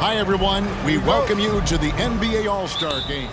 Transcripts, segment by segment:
Hi, everyone. We welcome you to the NBA All-Star Game.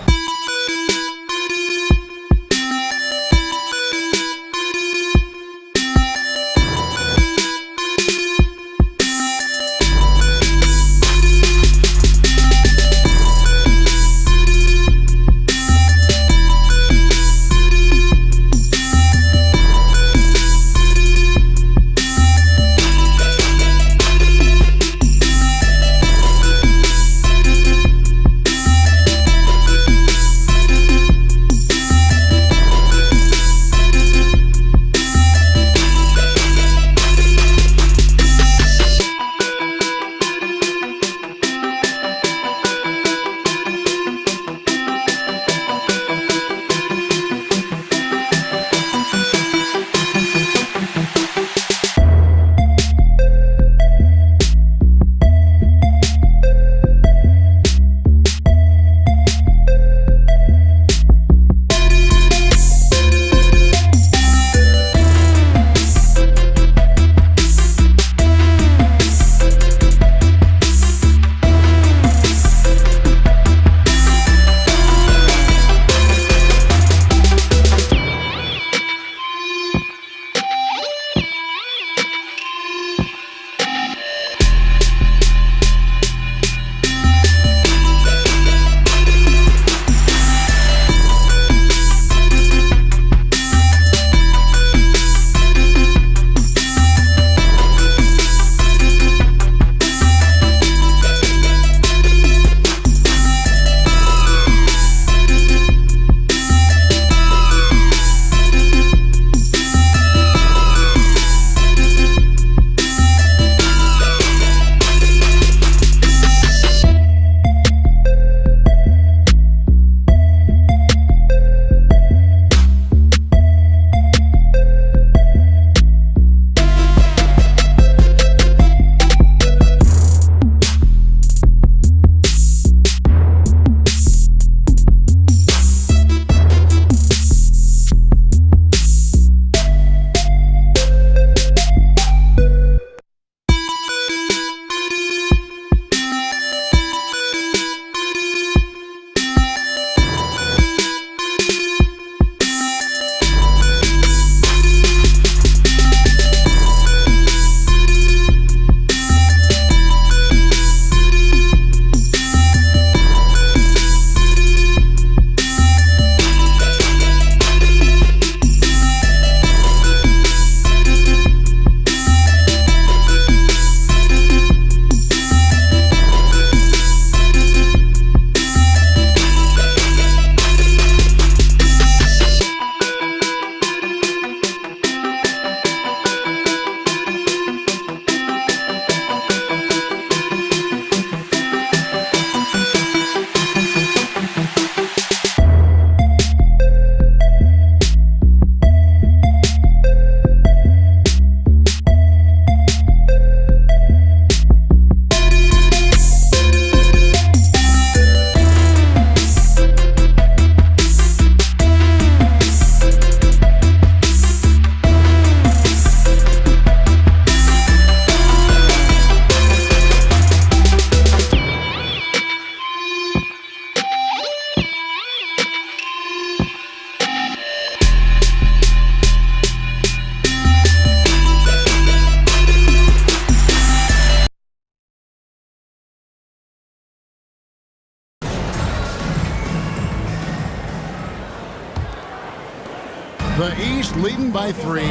The East leading by 3.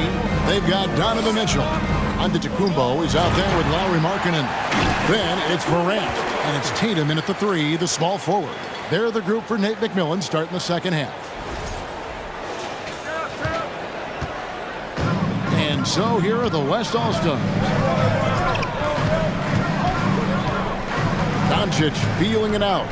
They've got Donovan Mitchell. Antetokounmpo is out there with Lauri Markkanen. Then it's Morant, and it's Tatum in at the 3, the small forward. They're the group for Nate McMillan starting the second half. And so here are the West All-Stars. Doncic feeling it out.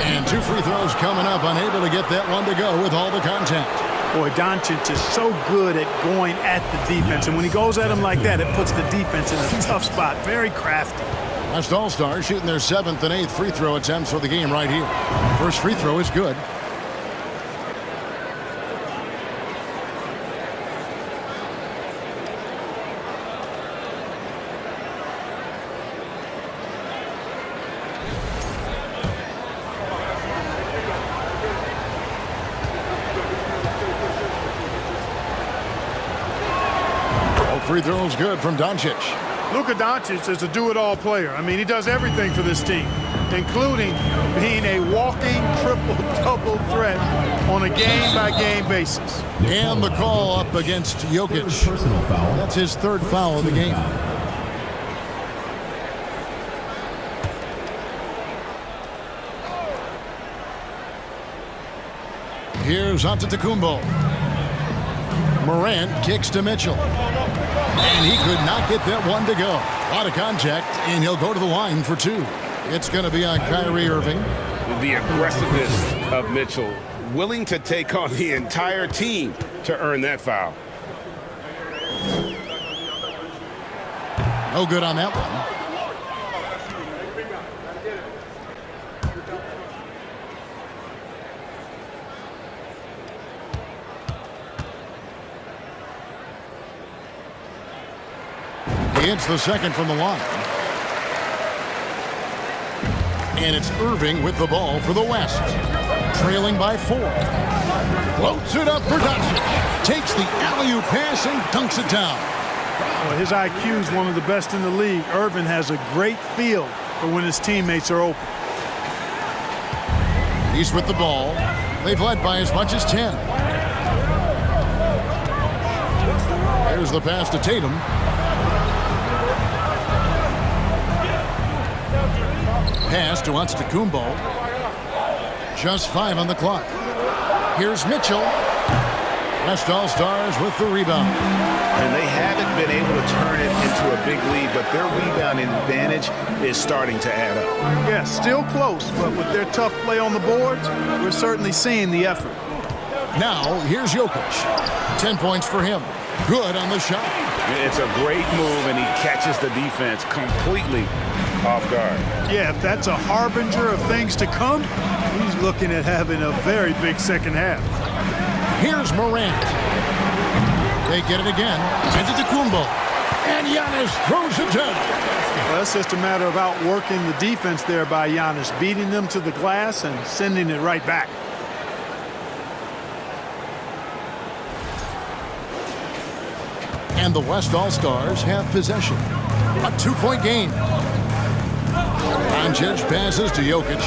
And 2 free throws coming up, unable to get that one to go with all the contact. Boy, Doncic is so good at going at the defense, and when he goes at him like that, it puts the defense in a tough spot. Very crafty. West All-Stars shooting their 7th and 8th free throw attempts for the game right here. First free throw is good. free throw is good from Doncic. Luka Doncic is a do-it-all player. I mean, he does everything for this team, including being a walking triple-double threat on a game-by-game basis. And the call up against Jokic. Personal foul. That's his third foul of the game. Here's Antetokounmpo. Morant kicks to Mitchell. And he could not get that one to go. A lot of contact, and he'll go to the line for two. It's going to be on Kyrie Irving. The aggressiveness of Mitchell, willing to take on the entire team to earn that foul. No good on that one. He hits the second from the line. And it's Irving with the ball for the West. Trailing by 4. Floats it up for Doncic. Takes the alley-oop pass and dunks it down. Well, his IQ is one of the best in the league. Irving has a great feel for when his teammates are open. He's with the ball. They've led by as much as 10. Here's the pass to Tatum. Pass to Antetokounmpo. Just 5 on the clock. Here's Mitchell. West AllStars with the rebound. And they haven't been able to turn it into a big lead, but their rebounding advantage is starting to add up. Yeah, still close, but with their tough play on the boards, we're certainly seeing the effort. Now, here's Jokic. 10 points for him. Good on the shot. It's a great move, and he catches the defense completely off guard. Yeah, if that's a harbinger of things to come, he's looking at having a very big second half. Here's Morant. They get it again. Antetokounmpo. And Giannis throws it down. Well, that's just a matter of outworking the defense there by Giannis, beating them to the glass and sending it right back. And the West All-Stars have possession. A 2-point game. Doncic passes to Jokic.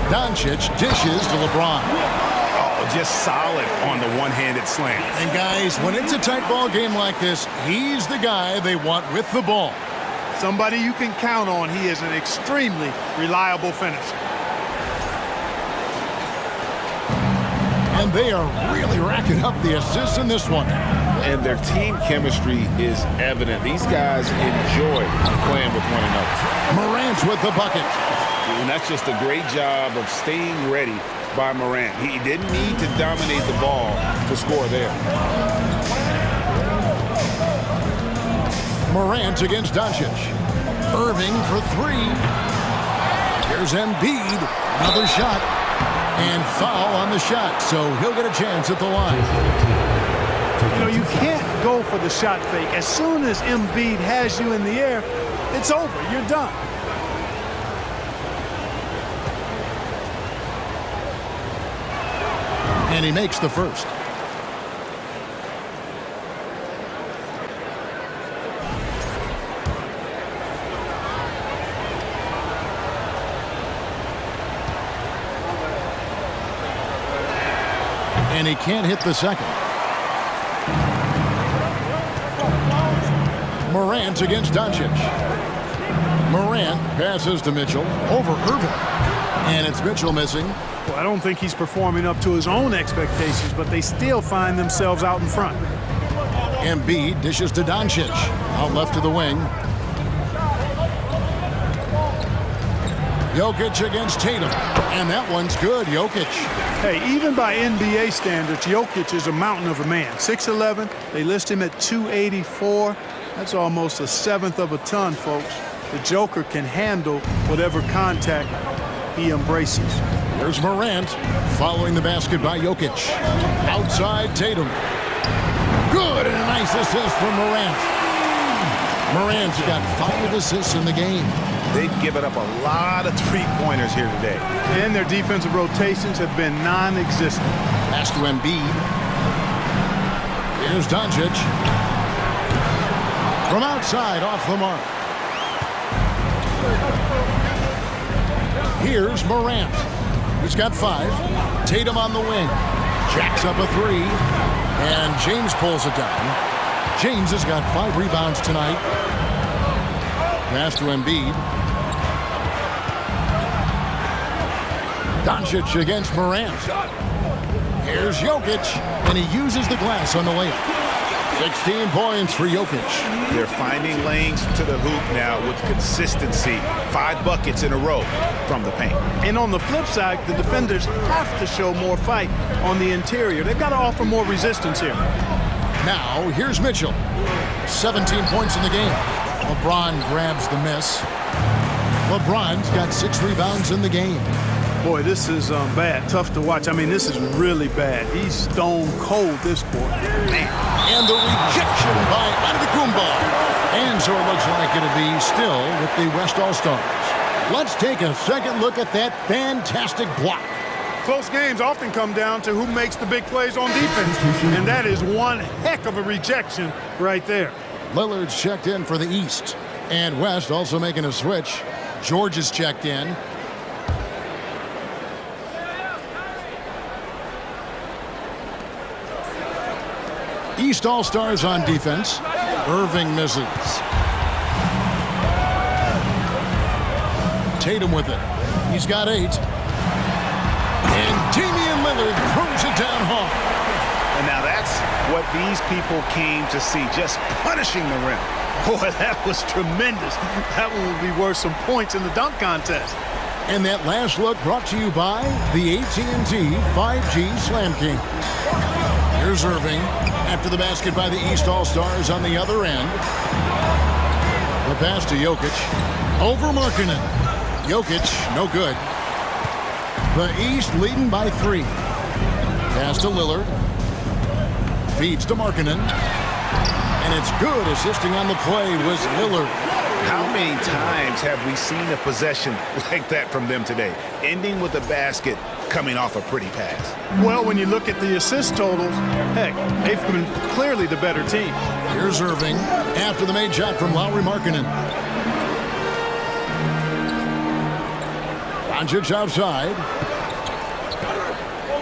Doncic dishes to LeBron. Oh, just solid on the one-handed slam. And guys, when it's a tight ball game like this, he's the guy they want with the ball. Somebody you can count on. He is an extremely reliable finisher. And they are really racking up the assists in this one. And their team chemistry is evident. These guys enjoy playing with one another. Morant with the bucket. And that's just a great job of staying ready by Morant. He didn't need to dominate the ball to score there. Morant against Doncic. Irving for 3. Here's Embiid. Another shot. And foul on the shot, so he'll get a chance at the line. You know, you can't go for the shot fake. As soon as Embiid has you in the air, it's over. You're done. And he makes the first. And he can't hit the second. Morant against Doncic. Morant passes to Mitchell over Irving. And it's Mitchell missing. Well, I don't think he's performing up to his own expectations, but they still find themselves out in front. Embiid dishes to Doncic. Out left to the wing. Jokic against Tatum. And that one's good, Jokic. Hey, even by NBA standards, Jokic is a mountain of a man. 6'11", they list him at 284. That's almost a seventh of a ton, folks. The Joker can handle whatever contact he embraces. Here's Morant following the basket by Jokic. Outside Tatum. Good, and a nice assist from Morant. Morant's got 5 assists in the game. They've given up a lot of three-pointers here today. And their defensive rotations have been non-existent. Pass to Embiid. Here's Doncic. From outside, off the mark. Here's Morant. He's got 5. Tatum on the wing. Jacks up a 3. And James pulls it down. James has got 5 rebounds tonight. Pass to Embiid. Doncic against Morant. Here's Jokic, and he uses the glass on the layup. 16 points for Jokic. They're finding lanes to the hoop now with consistency. 5 buckets in a row from the paint. And on the flip side, the defenders have to show more fight on the interior. They've got to offer more resistance here. Now, here's Mitchell. 17 points in the game. LeBron grabs the miss. LeBron's got 6 rebounds in the game. Boy, this is bad. Tough to watch. I mean, this is really bad. He's stone cold this quarter. Man. And the rejection by Antetokounmpo. And so it looks like it'll be still with the West AllStars. Let's take a second look at that fantastic block. Close games often come down to who makes the big plays on defense. And that is one heck of a rejection right there. Lillard's checked in for the East. And West also making a switch. George is checked in. East All-Stars on defense. Irving misses. Tatum with it. He's got 8. And Damian Lillard throws it down hard. And now that's what these people came to see, just punishing the rim. Boy, that was tremendous. That one will be worth some points in the dunk contest. And that last look brought to you by the AT&T 5G Slam King. Here's Irving after the basket by the East All-Stars on the other end. The pass to Jokic. Over Markkanen. Jokic, no good. The East leading by 3. Pass to Lillard. Feeds to Markkanen. And it's good. Assisting on the play was Lillard. How many times have we seen a possession like that from them today? Ending with a basket, coming off a pretty pass. Well, when you look at the assist totals, heck, they've been clearly the better team. Here's Irving after the made shot from Lauri Markkanen. Doncic outside.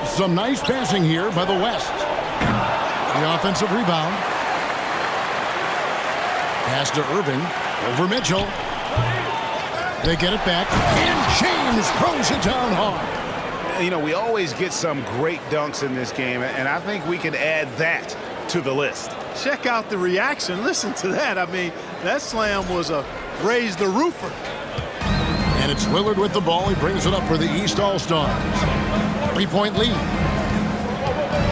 Some nice passing here by the West. The offensive rebound. Pass to Irving. Over Mitchell. They get it back. And James throws it down hard. You know, we always get some great dunks in this game, and I think we can add that to the list. Check out the reaction. Listen to that. I mean, that slam was a raise the roofer. And it's Lillard with the ball. He brings it up for the East All-Stars. 3-point lead.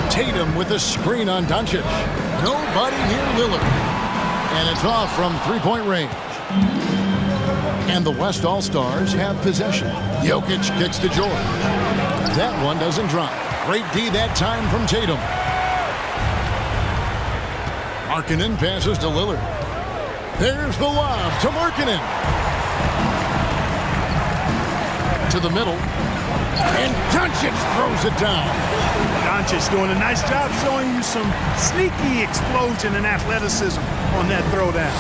Tatum with a screen on Doncic. Nobody near Lillard. And it's off from 3-point range. And the West All-Stars have possession. Jokic kicks to George. That one doesn't drop. Great D that time from Tatum. Markkanen passes to Lillard. There's the lob to Markkanen. To the middle. And Doncic throws it down. Doncic doing a nice job showing you some sneaky explosion and athleticism on that throwdown.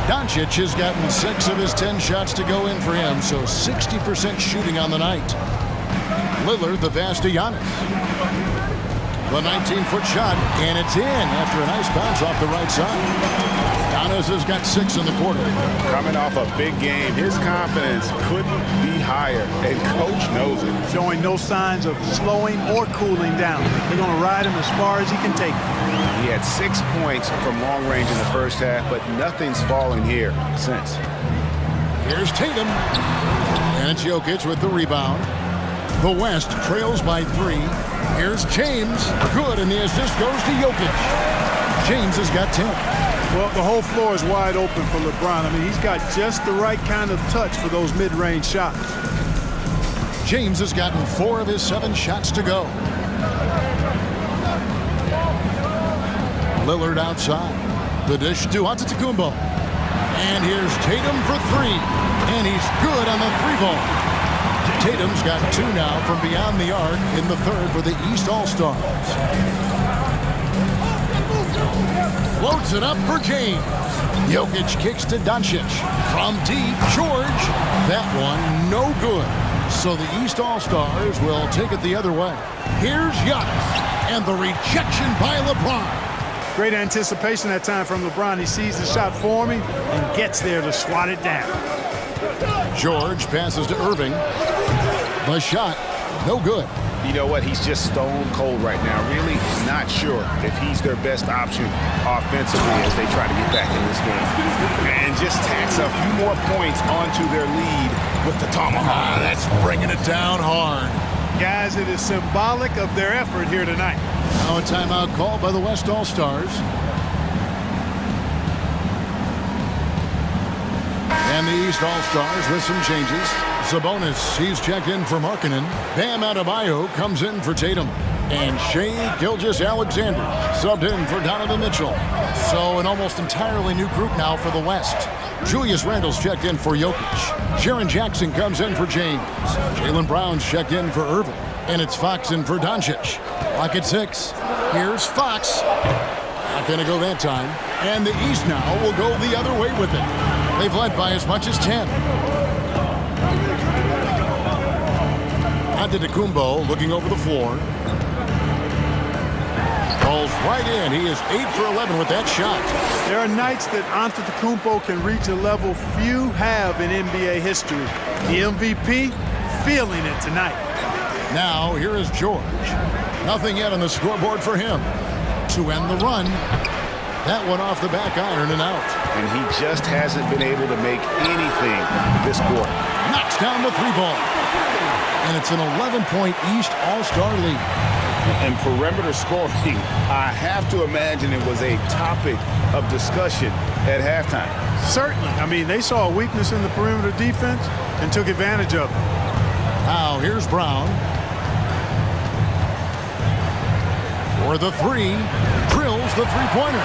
Doncic has gotten 6 of his 10 shots to go in for him, so 60% shooting on the night. Lillard, the pass to Giannis. The 19-foot shot, and it's in after a nice bounce off the right side. Giannis has got 6 in the quarter. Coming off a big game, his confidence couldn't be higher, and coach knows it. Showing no signs of slowing or cooling down. They're going to ride him as far as he can take him. He had 6 points from long range in the first half, but nothing's fallen here since. Here's Tatum. And it's Jokic with the rebound. The West trails by 3. Here's James. Good, and the assist goes to Jokic. James has got 10. Well, the whole floor is wide open for LeBron. I mean, he's got just the right kind of touch for those mid-range shots. James has gotten 4 of his 7 shots to go. Lillard outside. The dish to Antetokounmpo. And here's Tatum for 3. And he's good on the 3-ball. Tatum's got 2 now from beyond the arc in the third for the East All-Stars. Floats it up for James. Jokic kicks to Doncic. From deep, George. That one, no good. So the East All-Stars will take it the other way. Here's Giannis. And the rejection by LeBron. Great anticipation that time from LeBron. He sees the shot forming and gets there to swat it down. George passes to Irving. The shot, no good. You know what? He's just stone cold right now. Really not sure if he's their best option offensively as they try to get back in this game. And just tacks a few more points onto their lead with the tomahawk. That's bringing it down hard. Guys, it is symbolic of their effort here tonight. Now a timeout called by the West All-Stars. And the East All-Stars with some changes. Sabonis, he's checked in for Markkanen. Bam Adebayo comes in for Tatum. And Shai Gilgeous-Alexander subbed in for Donovan Mitchell. So an almost entirely new group now for the West. Julius Randle's checked in for Jokic. Jaren Jackson comes in for James. Jaylen Brown's checked in for Irving. And it's Fox in for Doncic. Clock at 6. Here's Fox. Not going to go that time. And the East now will go the other way with it. They've led by as much as 10. Antetokounmpo looking over the floor. Falls right in. He is 8 for 11 with that shot. There are nights that Antetokounmpo can reach a level few have in NBA history. The MVP feeling it tonight. Now here is George. Nothing yet on the scoreboard for him. To end the run. That one off the back iron and out. And he just hasn't been able to make anything this quarter. Knocks down the 3-ball. And it's an 11-point East All-Star lead. And perimeter scoring, I have to imagine it was a topic of discussion at halftime. Certainly. I mean, they saw a weakness in the perimeter defense and took advantage of it. Now here's Brown. For the 3, drills the 3-pointer.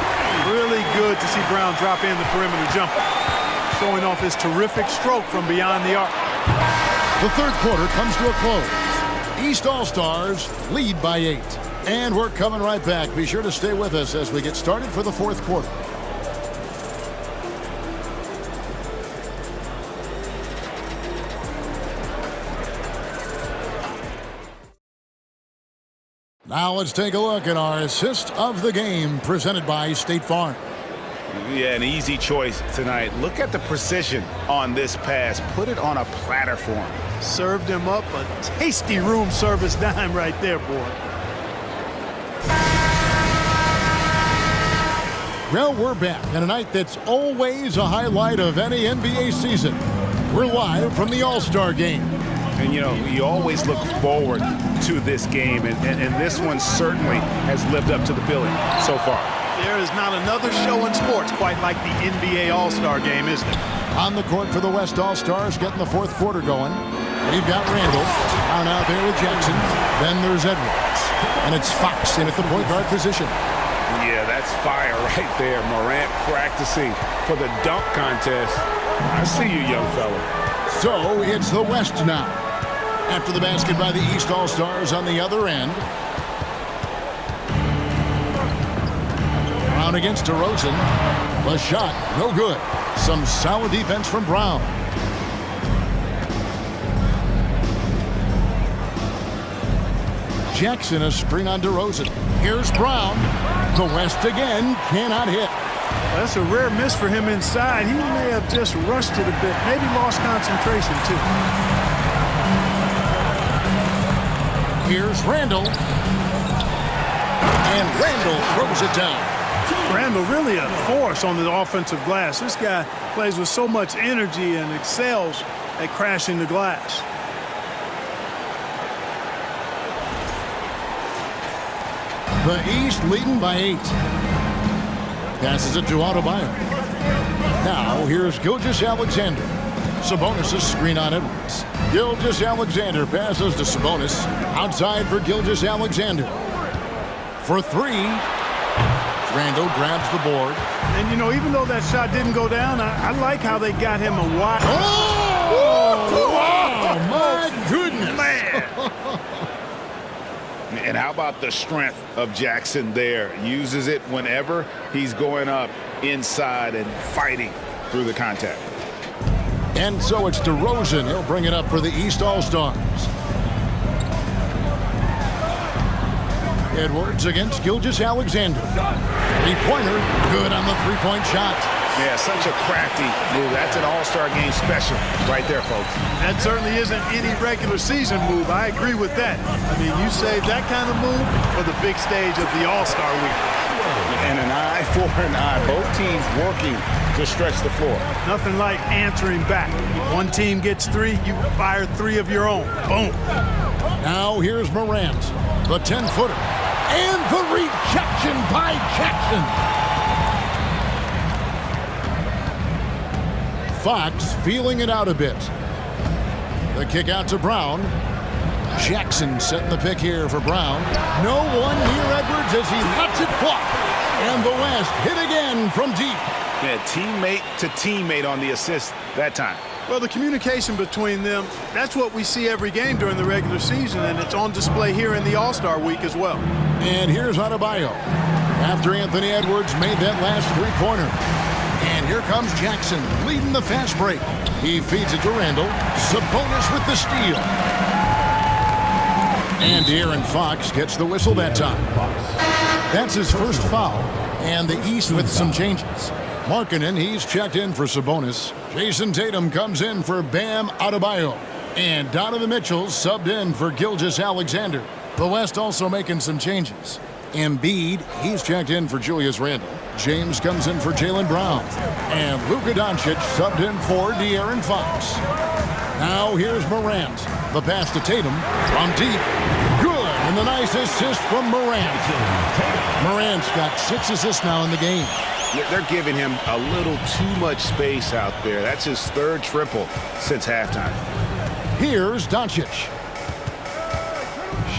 Really good to see Brown drop in the perimeter jumper, showing off his terrific stroke from beyond the arc. The third quarter comes to a close. East All-Stars lead by 8. And we're coming right back. Be sure to stay with us as we get started for the fourth quarter. Now let's take a look at our assist of the game presented by State Farm. Yeah, an easy choice tonight. Look at the precision on this pass. Put it on a platter for him. Served him up a tasty room service dime right there, boy. Well, we're back in a night that's always a highlight of any NBA season. We're live from the All-Star Game. And, you know, you always look forward to this game, and this one certainly has lived up to the billing so far. There is not another show in sports quite like the NBA All-Star Game, is there? On the court for the West All-Stars, getting the fourth quarter going. We've got Randle down out there with Jackson. Then there's Edwards. And it's Fox in at the point guard position. Yeah, that's fire right there. Morant practicing for the dunk contest. I see you, young fella. So it's the West now. After the basket by the East All-Stars on the other end. Brown against DeRozan. The shot, no good. Some solid defense from Brown. Jackson, a screen on DeRozan. Here's Brown. The West again, cannot hit. That's a rare miss for him inside. He may have just rushed it a bit. Maybe lost concentration, too. Here's Randle. And Randle throws it down. Randle really a force on the offensive glass. This guy plays with so much energy and excels at crashing the glass. The East leading by 8. Passes it to Adebayo. Now here's Gilgeous-Alexander. Sabonis' screen on Edwards. Gilgeous-Alexander passes to Sabonis. Outside for Gilgeous-Alexander. For 3. Randle grabs the board. And, you know, even though that shot didn't go down, I like how they got him a wide. Oh, my goodness. Man. And how about the strength of Jackson there? Uses it whenever he's going up inside and fighting through the contact. And so it's DeRozan. He'll bring it up for the East All-Stars. Edwards against Gilgeous-Alexander. Three-pointer, good on the three-point shot. Yeah, such a crafty move. That's an All-Star Game special right there, folks. That certainly isn't any regular season move. I agree with that. I mean, you save that kind of move for the big stage of the All-Star week. And an eye for an eye. Both teams working to stretch the floor. Nothing like answering back. One team gets three, you fire three of your own. Boom. Now here's Morant, the 10-footer. And the rejection by Jackson. Fox feeling it out a bit. The kick out to Brown. Jackson setting the pick here for Brown. No one near Edwards as he lets it fly. And the West hit again from deep. Yeah, teammate to teammate on the assist that time. Well, the communication between them, that's what we see every game during the regular season, and it's on display here in the All-Star week as well. And here's Adebayo. After Anthony Edwards made that last three-pointer. And here comes Jackson leading the fast break. He feeds it to Randall. Sabonis with the steal. And De'Aaron Fox gets the whistle that time. That's his first foul. And the East with some changes. Markkanen, he's checked in for Sabonis. Jason Tatum comes in for Bam Adebayo. And Donovan Mitchell subbed in for Gilgeous-Alexander. The West also making some changes. Embiid, he's checked in for Julius Randle. James comes in for Jaylen Brown. And Luka Doncic subbed in for De'Aaron Fox. Now here's Morant. The pass to Tatum from deep. Good, and the nice assist from Morant. Morant's got 6 assists now in the game. They're giving him a little too much space out there. That's his third triple since halftime. Here's Doncic.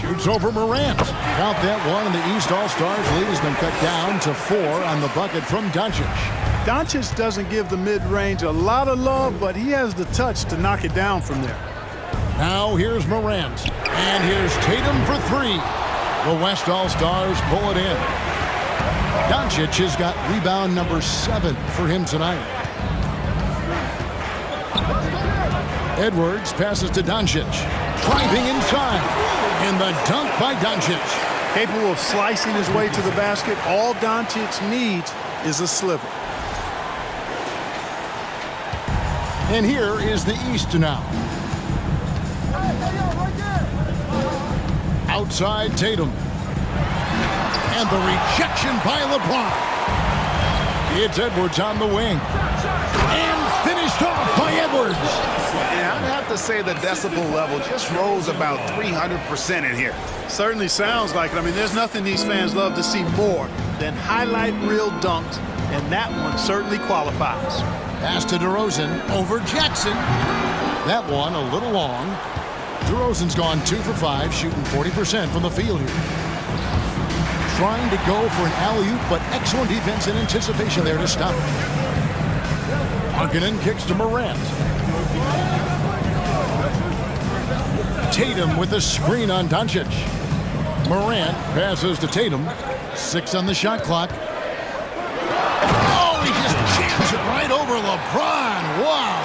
Shoots over Morant. Count that one, and the East All-Stars lead has been cut down to 4 on the bucket from Doncic. Doncic doesn't give the mid-range a lot of love, but he has the touch to knock it down from there. Now here's Morant. And here's Tatum for 3. The West All-Stars pull it in. Doncic has got rebound number 7 for him tonight. Edwards passes to Doncic. Driving inside. And the dunk by Doncic. Capable of slicing his way to the basket. All Doncic needs is a sliver. And here is the East now. Outside Tatum. And the rejection by LeBron. It's Edwards on the wing. And finished off by Edwards. And I'd have to say the decibel level just rose about 300% in here. Certainly sounds like it. I mean, there's nothing these fans love to see more than highlight reel dunks, and that one certainly qualifies. Pass to DeRozan over Jackson. That one a little long. DeRozan's gone 2 for 5, shooting 40% from the field here. Trying to go for an alley-oop, but excellent defense and anticipation there to stop it. Markkanen kicks to Morant. Tatum with a screen on Doncic. Morant passes to Tatum. 6 on the shot clock. Oh, he just jams it right over LeBron. Wow.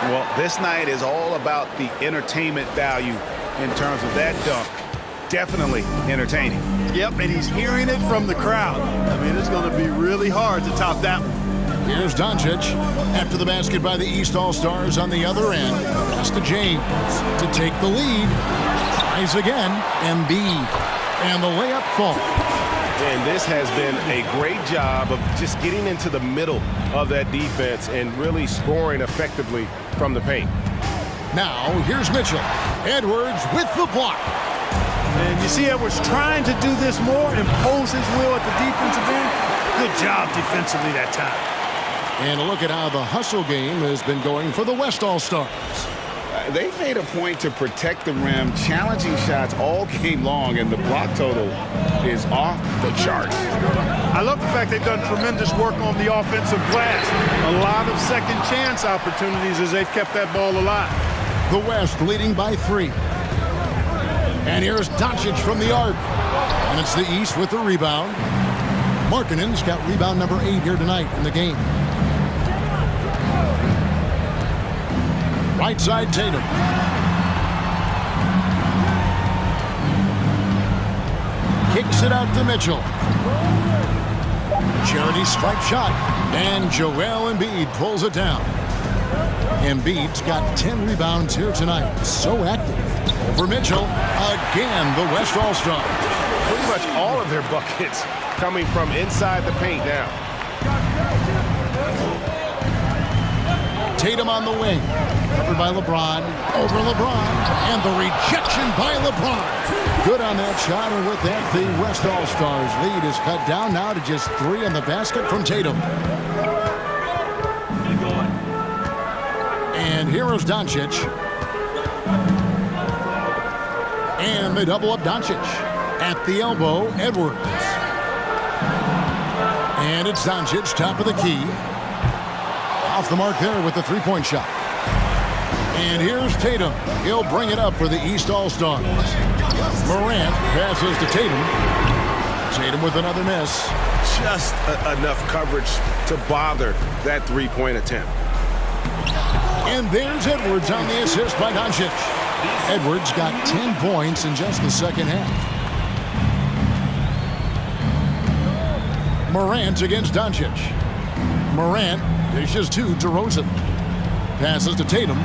Well, this night is all about the entertainment value in terms of that dunk. Definitely entertaining. Yep, and he's hearing it from the crowd. I mean, it's going to be really hard to top that one. Here's Doncic. After the basket by the East All-Stars on the other end. Pass to James to take the lead. Tries again. Embiid. And the layup falls. And this has been a great job of just getting into the middle of that defense and really scoring effectively from the paint. Now, here's Mitchell. Edwards with the block. And you see Edwards trying to do this more, impose his will at the defensive end. Good job defensively that time. And a look at how the hustle game has been going for the West All-Stars. They made a point to protect the rim, challenging shots all game long, and the block total is off the charts. I love the fact they've done tremendous work on the offensive glass. A lot of second chance opportunities as they've kept that ball alive. The West leading by 3. And here's Doncic from the arc. And it's the East with the rebound. Markkanen's got rebound number 8 here tonight in the game. Right side, Tatum. Kicks it out to Mitchell. Charity stripe shot. And Joel Embiid pulls it down. Embiid's got 10 rebounds here tonight. So active. Over Mitchell. Again, the West All-Star. Pretty much all of their buckets coming from inside the paint now. Tatum on the wing. Covered by LeBron. Over LeBron. And the rejection by LeBron. Good on that shot. And with that, the West All-Stars lead is cut down now to just 3 in the basket from Tatum. And here is Doncic. And they double up Doncic. At the elbow, Edwards. And it's Doncic, top of the key. Off the mark there with the three-point shot. And here's Tatum. He'll bring it up for the East All-Stars. Morant passes to Tatum. Tatum with another miss. Just enough coverage to bother that three-point attempt. And there's Edwards on the assist by Doncic. Edwards got 10 points in just the second half. Morant against Doncic. Morant dishes to DeRozan. Passes to Tatum.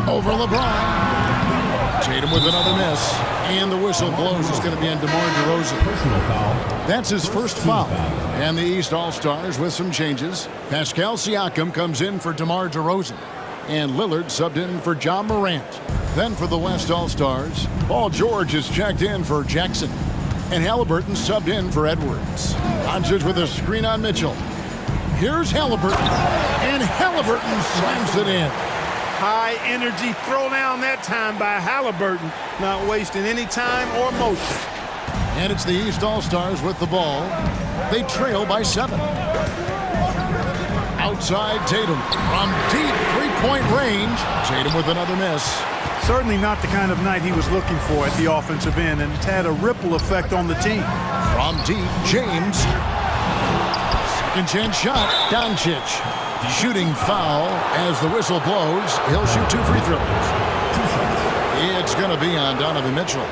Over LeBron. Tatum with another miss. And the whistle blows. It's going to be on DeMar DeRozan. That's his first foul. And the East All-Stars with some changes. Pascal Siakam comes in for DeMar DeRozan. And Lillard subbed in for John Morant. Then for the West All-Stars, Paul George is checked in for Jackson. And Halliburton subbed in for Edwards. Doncic with a screen on Mitchell. Here's Halliburton. And Halliburton slams it in. High energy throwdown that time by Halliburton. Not wasting any time or motion. And it's the East All-Stars with the ball. They trail by 7. Outside Tatum from deep three-point range. Tatum with another miss. Certainly not the kind of night he was looking for at the offensive end, and it's had a ripple effect on the team. From deep, James. Second chance shot, Doncic. Shooting foul as the whistle blows. He'll shoot 2 free throws. It's going to be on Donovan Mitchell.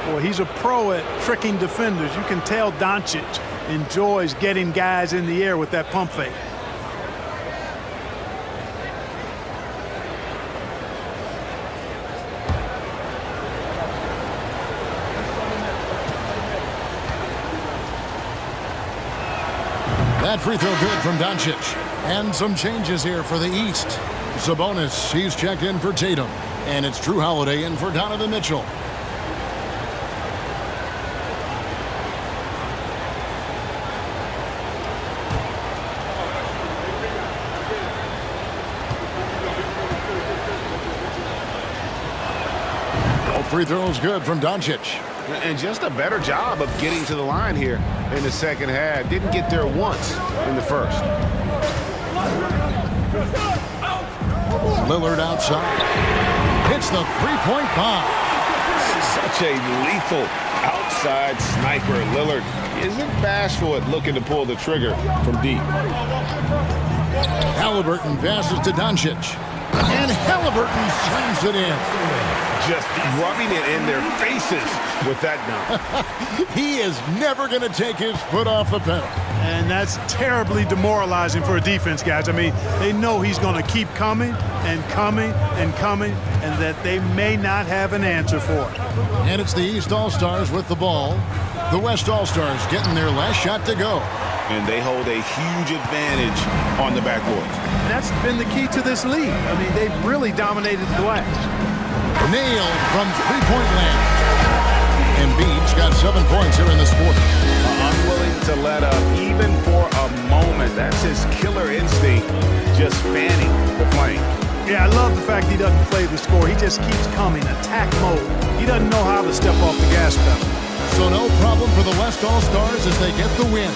Boy, he's a pro at tricking defenders. You can tell Doncic enjoys getting guys in the air with that pump fake. That free throw good from Doncic. And some changes here for the East. Sabonis, he's checked in for Tatum. And it's Drew Holiday in for Donovan Mitchell. All free throws good from Doncic. And just a better job of getting to the line here in the second half. Didn't get there once in the first. Lillard outside. Hits the three-point bomb. Such a lethal outside sniper. Lillard isn't bashful at looking to pull the trigger from deep. Halliburton passes to Doncic. And Halliburton slams it in. Just rubbing it in their faces with that dunk. He is never going to take his foot off the pedal. And that's terribly demoralizing for a defense, guys. I mean, they know he's going to keep coming and coming and coming, and that they may not have an answer for it. And it's the East All-Stars with the ball. The West All-Stars getting their last shot to go. And they hold a huge advantage on the backboard. And that's been the key to this league. I mean, they've really dominated the glass. Nailed from three-point land. Embiid's got 7 points here in this quarter. Unwilling to let up even for a moment. That's his killer instinct, just fanning the flame. Yeah, I love the fact he doesn't play the score. He just keeps coming, attack mode. He doesn't know how to step off the gas pedal. So no problem for the West All-Stars as they get the win.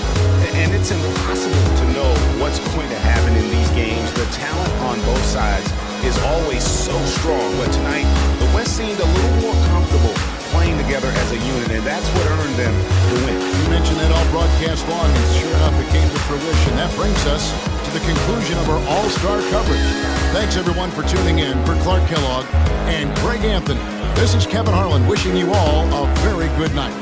And it's impossible to know what's going to happen in these games. The talent on both sides is always so strong. But tonight, the West seemed a little more comfortable playing together as a unit, and that's what earned them the win. You mentioned that all broadcast long, and sure enough, it came to fruition. That brings us to the conclusion of our All-Star coverage. Thanks, everyone, for tuning in. For Clark Kellogg and Greg Anthony, this is Kevin Harlan wishing you all a very good night.